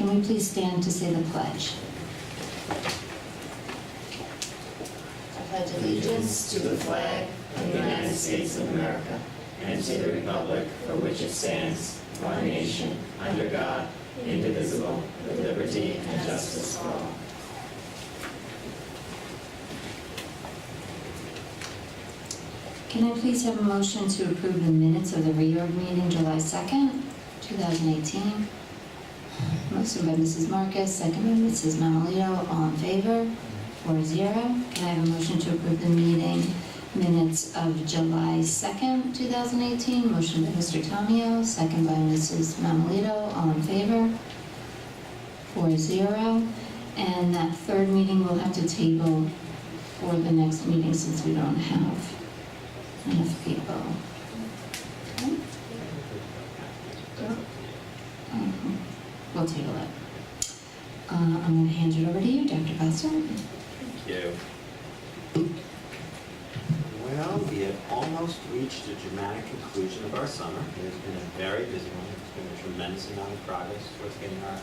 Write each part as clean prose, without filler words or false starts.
Can we please stand to say the pledge? I pledge allegiance to the flag of the United States of America and to the republic for which it stands, one nation, under God, indivisible, with liberty and justice for all. Can I please have a motion to approve the minutes of the reorg meeting July 2nd, 2018? Motion by Mrs. Marcus, second by Mrs. Mamalito. All in favor? 4-0. Can I have a motion to approve the meeting minutes of July 2nd, 2018? Motion by Mr. Tomio, second by Mrs. Mamalito. All in favor? 4-0. And that third meeting we'll have to table for the next meeting since we don't have enough people. Okay. We'll table it. I'm going to hand it over to you, Dr. Costa. Thank you. Well, we have almost reached a dramatic conclusion of our summer. It has been a very busy one. There's been a tremendous amount of progress towards getting our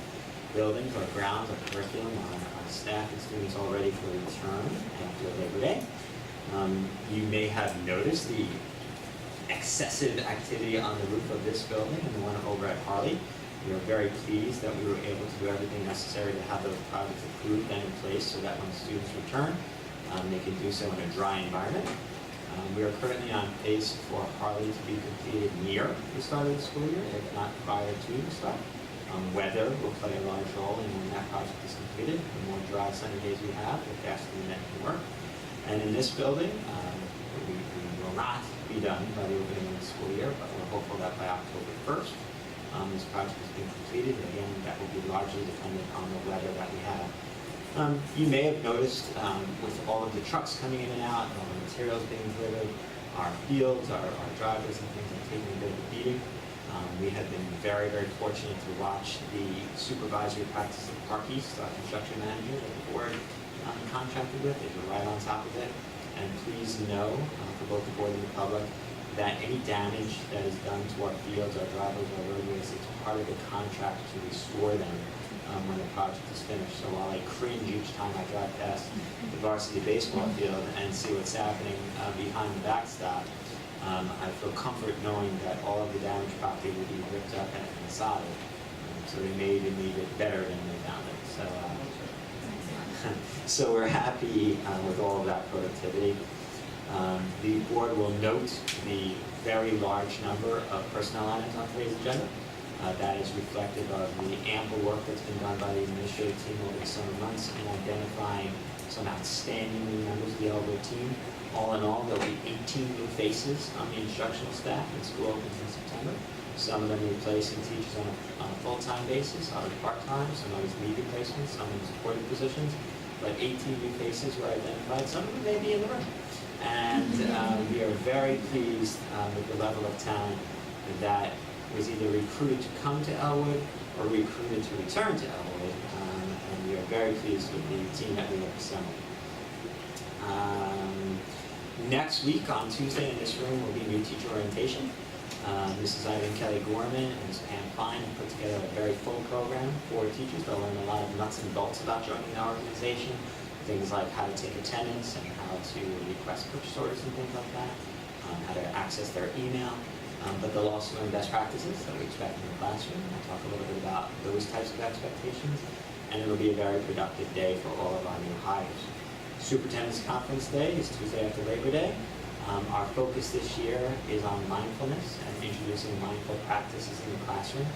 buildings, our grounds, our curriculum, our staff and students all ready for return after Labor Day. You may have noticed the excessive activity on the roof of this building and the one over at Harley. We are very pleased that we were able to do everything necessary to have those projects approved and in place so that when students return, they can do so in a dry environment. We are currently on pace for Harley to be completed near the start of the school year, if not prior to the start. Weather will play a large role in when that project is completed. The more dry sunny days we have, the faster the net can work. And in this building, we will not be done by the opening of the school year, but we're hopeful that by October 1st, this project is being completed. Again, that will be largely dependent on the weather that we have. You may have noticed with all of the trucks coming in and out, all the materials being delivered, our fields, our driveways and things are taking a bit of a beating. We have been very, very fortunate to watch the supervisory practice of Park East, our construction manager that the board contracted with. They were right on top of it. And please know, for both the board and the public, that any damage that is done to our fields, our driveways, our roadways, it's part of the contract to restore them when the project is finished. So while I cringe each time I drive past the varsity baseball field and see what's happening behind the backstop, I feel comfort knowing that all of the damaged property will be ripped up and sodded. So they may even leave it better than they found it. So we're happy with all of that productivity. The board will note the very large number of personnel items on today's agenda. That is reflective of the ample work that's been done by the administrative team over the summer months in identifying some outstanding new members of the Elwood team. All in all, there will be 18 new faces on the instructional staff when school opens in September. Some of them replacing teachers on a full-time basis, others part-time, some others leave replacements, some in supported positions. But 18 new faces were identified. Some of them may be in the room. And we are very pleased with the level of talent that was either recruited to come to Elwood or recruited to return to Elwood. And we are very pleased with the team that we have assembled. Next week on Tuesday in this room will be new teacher orientation. Mrs. Ivan Kelly Gorman and Ms. Pam Fine have put together a very full program for teachers. They'll learn a lot of nuts and bolts about joining the organization, things like how to take attendance and how to request purchase orders and things like that, how to access their email, but they'll also learn best practices that we expect in the classroom. I'll talk a little bit about those types of expectations, and it'll be a very productive day for all of our new hires. Superintendent's Conference Day is Tuesday after Labor Day. Our focus this year is on mindfulness and introducing mindful practices in the classroom.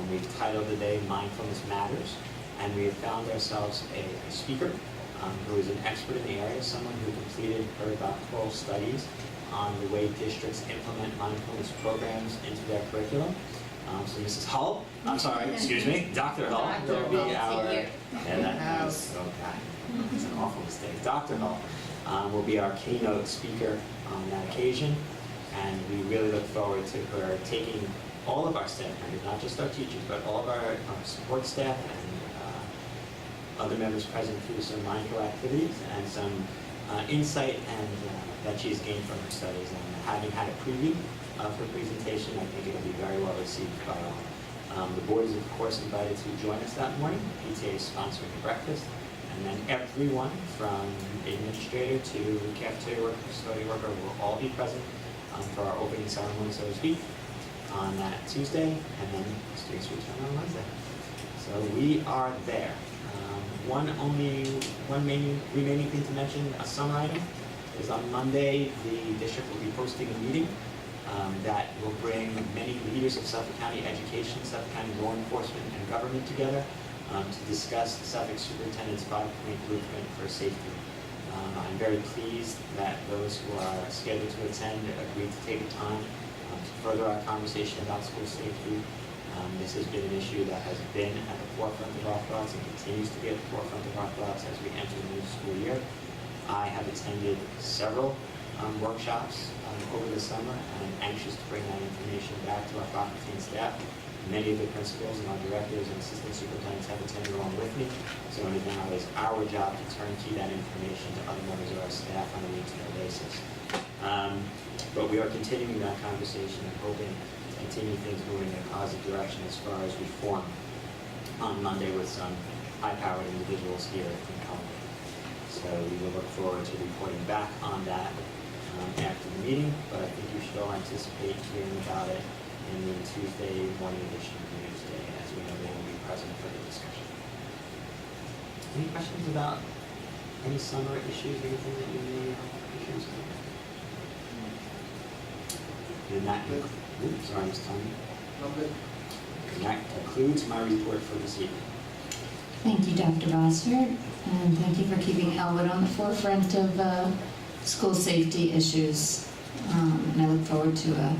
We've titled the day Mindfulness Matters, and we have found ourselves a speaker who is an expert in the area, someone who completed her doctoral studies on the way districts implement mindfulness programs into their curriculum. So Mrs. Hull, I'm sorry, excuse me, Dr. Hull will be our, it's an awful mistake. Dr. Hull will be our keynote speaker on that occasion, and we really look forward to her taking all of our staff members, not just our teachers, but all of our support staff and other members present through some mindful activities and some insight and that she's gained from her studies. And having had a preview of her presentation, I think it'll be very well received by all. The board is, of course, invited to join us that morning. PTA is sponsoring the breakfast. And then everyone from administrator to cafeteria worker, custodial worker will all be present for our opening ceremony, so to speak, on that Tuesday, and then students return on Wednesday. So we are there. One remaining thing to mention, a summer item, is on Monday, the district will be hosting a meeting that will bring many leaders of Suffolk County education, Suffolk County law enforcement, and government together to discuss the Suffolk Superintendent's 5-point blueprint for safety. I'm very pleased that those who are scheduled to attend agreed to take the time to further our conversation about school safety. This has been an issue that has been at the forefront of our thoughts and continues to be at the forefront of our thoughts as we enter the new school year. I have attended several workshops over the summer, and I'm anxious to bring that information back to our faculty and staff. Many of the principals and our directors and assistant superintendents have attended along with me, so it now is our job to turnkey that information to other members of our staff on a need-to-know basis. But we are continuing that conversation and hoping to continue things moving in a positive direction as far as reform on Monday with some high-powered individuals here in Elwood. So we will look forward to reporting back on that after the meeting, but I think you should all anticipate hearing about it in the Tuesday morning edition of Newsday, as we know they will be present for the discussion. Any questions about any summer issues, anything that you may be curious about? And that, sorry, Ms. Tony. And that concludes my report for this evening. Thank you, Dr. Bossert, and thank you for keeping Elwood on the forefront of school safety issues. And I look forward to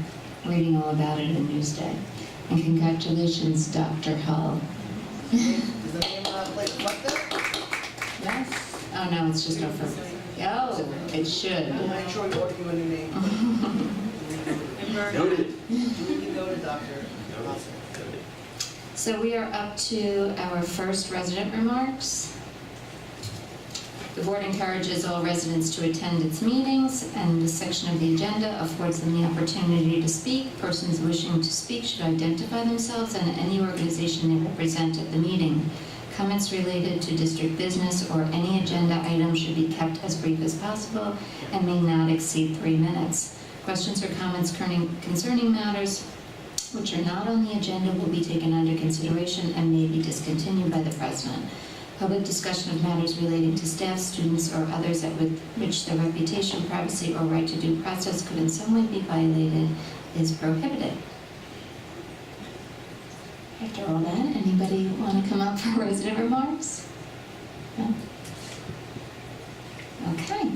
reading all about it in Newsday. And congratulations, Dr. Hull. Does the name like that? Yes? Oh, no, it's just over. Oh, it should. We'll make sure we order you a new name. Noted. Duly noted, Dr. Noted. So we are up to our first resident remarks. The board encourages all residents to attend its meetings, and this section of the agenda affords them the opportunity to speak. Persons wishing to speak should identify themselves and any organization they represent at the meeting. Comments related to district business or any agenda item should be kept as brief as possible and may not exceed 3 minutes. Questions or comments concerning matters which are not on the agenda will be taken under consideration and may be discontinued by the president. Public discussion of matters relating to staff, students, or others at which their reputation, privacy, or right to due process could in some way be violated is prohibited. After all that, anybody want to come up for resident remarks? No? Okay.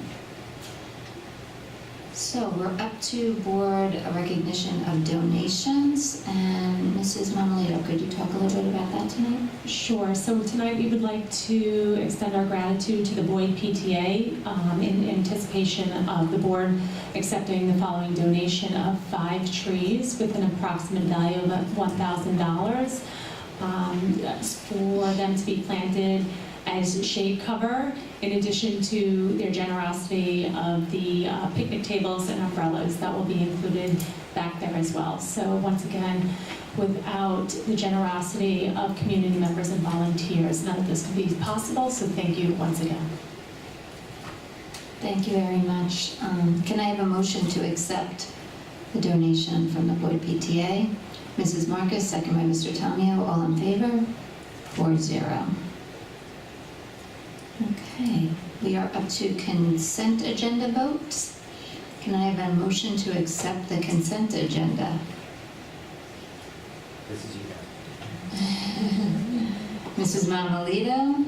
So we're up to board recognition of donations, and Mrs. Mamalito, could you talk a little bit about that tonight? Sure. So tonight we would like to extend our gratitude to the Boyd PTA in anticipation of the board accepting the following donation of 5 trees with an approximate value of $1,000 for them to be planted as shade cover, in addition to their generosity of the picnic tables and umbrellas that will be included back there as well. So once again, without the generosity of community members and volunteers, none of this could be possible, so thank you once again. Thank you very much. Can I have a motion to accept the donation from the Boyd PTA? Mrs. Marcus, second by Mr. Tomio, all in favor? 4-0. Okay, we are up to consent agenda votes. Can I have a motion to accept the consent agenda? This is you guys. Mrs. Mamalito,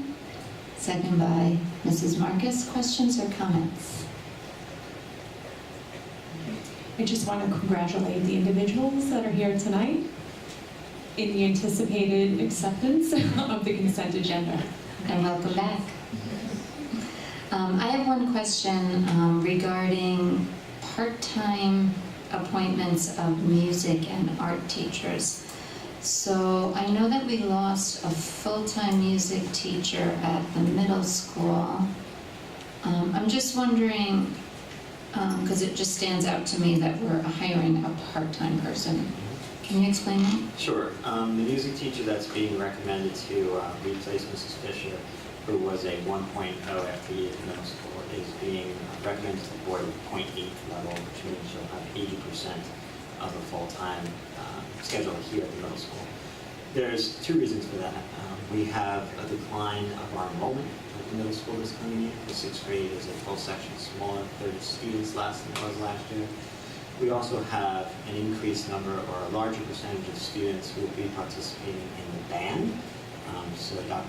second by Mrs. Marcus. Questions or comments? I just want to congratulate the individuals that are here tonight in the anticipated acceptance of the consent agenda. And welcome back. I have one question regarding part-time appointments of music and art teachers. So I know that we lost a full-time music teacher at the middle school. I'm just wondering, because it just stands out to me that we're hiring a part-time person. Can you explain that? Sure. The music teacher that's being recommended to replace Mrs. Fisher, who was a 1.0 FTE at the middle school, is being recommended to the board with 0.8 level, which means she'll have 80% of a full-time schedule here at the middle school. There's two reasons for that. We have a decline of our enrollment at the middle school this coming year. The sixth grade is a full section smaller, 30 students less than it was last year. We also have an increased number or a larger percentage of students who will be participating in the band. So Dr.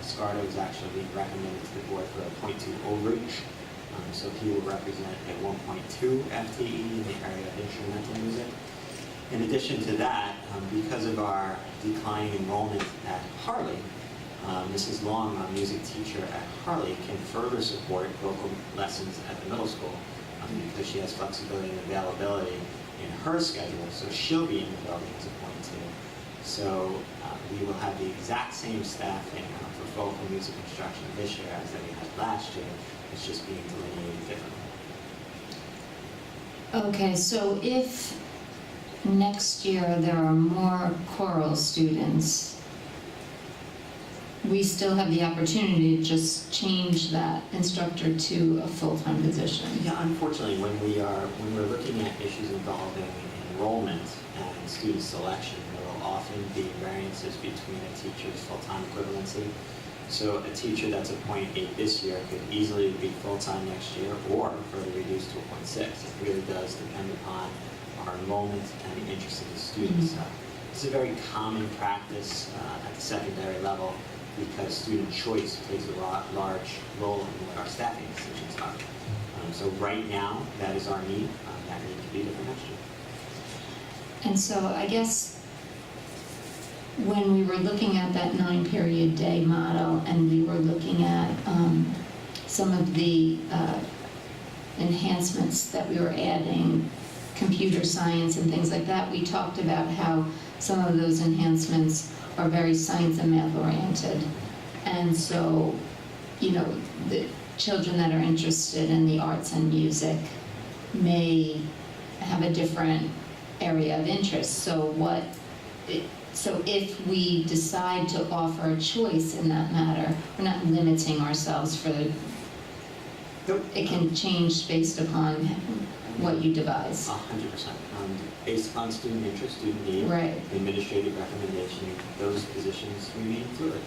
Scardo is actually being recommended to the board for a 0.2 overage. So he will represent a 1.2 FTE in the area of instrumental music. In addition to that, because of our declining enrollment at Harley, Mrs. Long, our music teacher at Harley, can further support vocal lessons at the middle school because she has flexibility and availability in her schedule, so she'll be in the building as a 0.2. So we will have the exact same staffing for vocal music instruction this year as that we had last year. It's just being delineated differently. Okay, so if next year there are more choral students, we still have the opportunity to just change that instructor to a full-time position. Yeah, unfortunately, when we're looking at issues involving enrollment and student selection, there will often be variances between a teacher's full-time equivalency. So a teacher that's a 0.8 this year could easily be full-time next year or further reduced to a 0.6. It really does depend upon our enrollment and the interest of the students. It's a very common practice at the secondary level because student choice plays a large role in what our staffing decisions are. So right now, that is our need. That need to be different next year. And so I guess when we were looking at that 9-period day model and we were looking at some of the enhancements that we were adding, computer science and things like that, we talked about how some of those enhancements are very science and math oriented. And so, you know, the children that are interested in the arts and music may have a different area of interest. So if we decide to offer a choice in that matter, we're not limiting ourselves for the, it can change based upon what you devise. 100%. Based upon student interest, student need, Right. administrative recommendation, those positions remain fluid.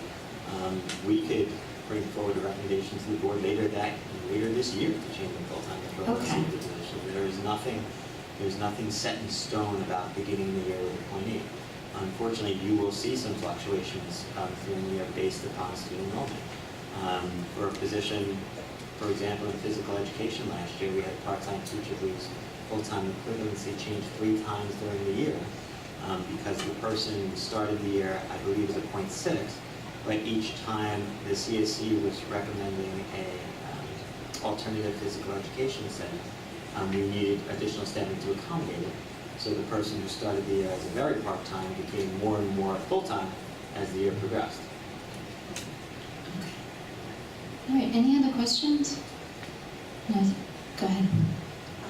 We could bring forward a recommendation to the board later this year to change them full-time equivalency Okay. of the position. There's nothing set in stone about beginning the year with a 0.8. Unfortunately, you will see some fluctuations through the year based upon student enrollment. For a position, for example, in physical education last year, we had a part-time teacher whose full-time equivalency changed 3 times during the year because the person started the year, I believe, as a 0.6, but each time the CSE was recommending a alternative physical education setting, we needed additional staffing to accommodate it. So the person who started the year as a very part-time became more and more full-time as the year progressed. All right, any other questions? No, go ahead.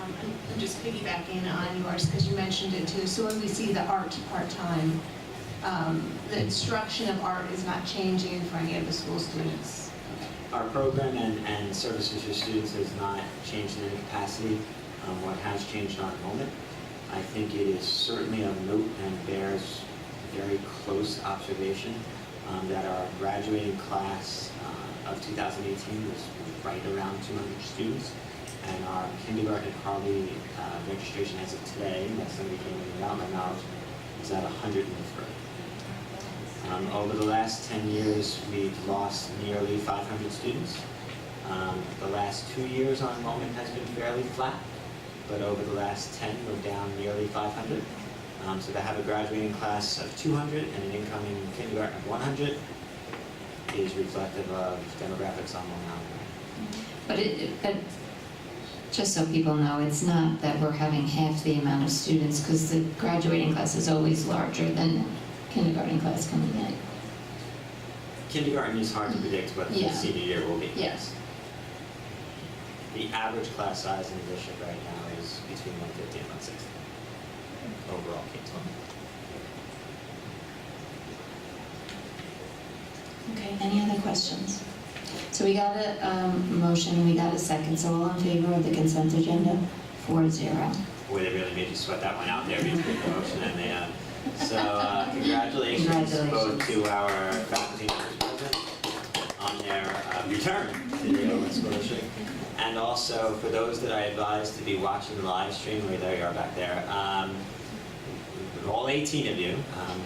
I'm just piggybacking on yours because you mentioned it too. So when we see the art part-time, the instruction of art is not changing for any of the school students. Our program and services for students has not changed in any capacity. What has changed our enrollment, I think it is certainly of note and bears very close observation that our graduating class of 2018 was right around 200 students, and our kindergarten at Harley registration as of today, that somebody came in without my knowledge, is at 103. Over the last 10 years, we've lost nearly 500 students. The last 2 years, our enrollment has been fairly flat, but over the last 10, we're down nearly 500. So to have a graduating class of 200 and an incoming kindergarten of 100 is reflective of demographics on Long Island. But just so people know, it's not that we're having half the amount of students because the graduating class is always larger than kindergarten class coming in. Kindergarten is hard to predict what the Yeah. senior year will be. Yes. The average class size in the district right now is between 150 and 160 overall K-12. Okay, any other questions? So we got a motion, we got a second, so all in favor of the consent agenda? 4-0. Boy, they really made you sweat that one out there between the motion and the end. So congratulations both Congratulations. to our faculty members present on their return to the Elwood School District. And also for those that I advised to be watching the live stream, there you are back there. All 18 of you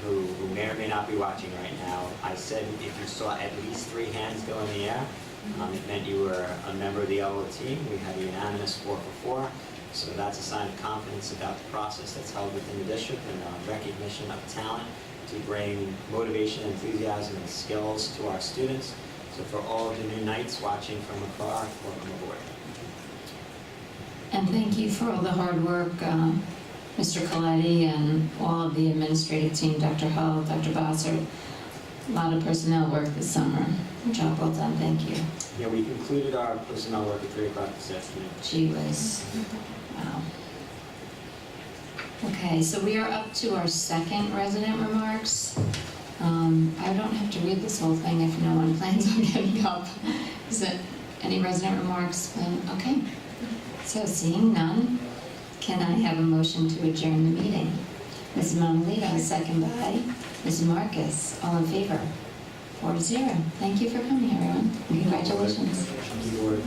who may or may not be watching right now, I said if you saw at least 3 hands go in the air, it meant you were a member of the Elwood team. We had a unanimous 4 for 4. So that's a sign of confidence about the process that's held within the district and recognition of talent to bring motivation, enthusiasm, and skills to our students. So for all of the new knights watching from afar, welcome aboard. And thank you for all the hard work, Mr. Coletti and all of the administrative team, Dr. Hull, Dr. Bossert. A lot of personnel work this summer. Job well done, thank you. Yeah, we concluded our personnel work at 3 o'clock this afternoon. Gee whiz. Wow. Okay, so we are up to our second resident remarks. I don't have to read this whole thing if no one plans on getting up. Is it any resident remarks? Okay. So seeing none, can I have a motion to adjourn the meeting? Mrs. Mamalito, second by Mrs. Marcus. All in favor? 4-0. Thank you for coming, everyone. Congratulations. Thank you, Board.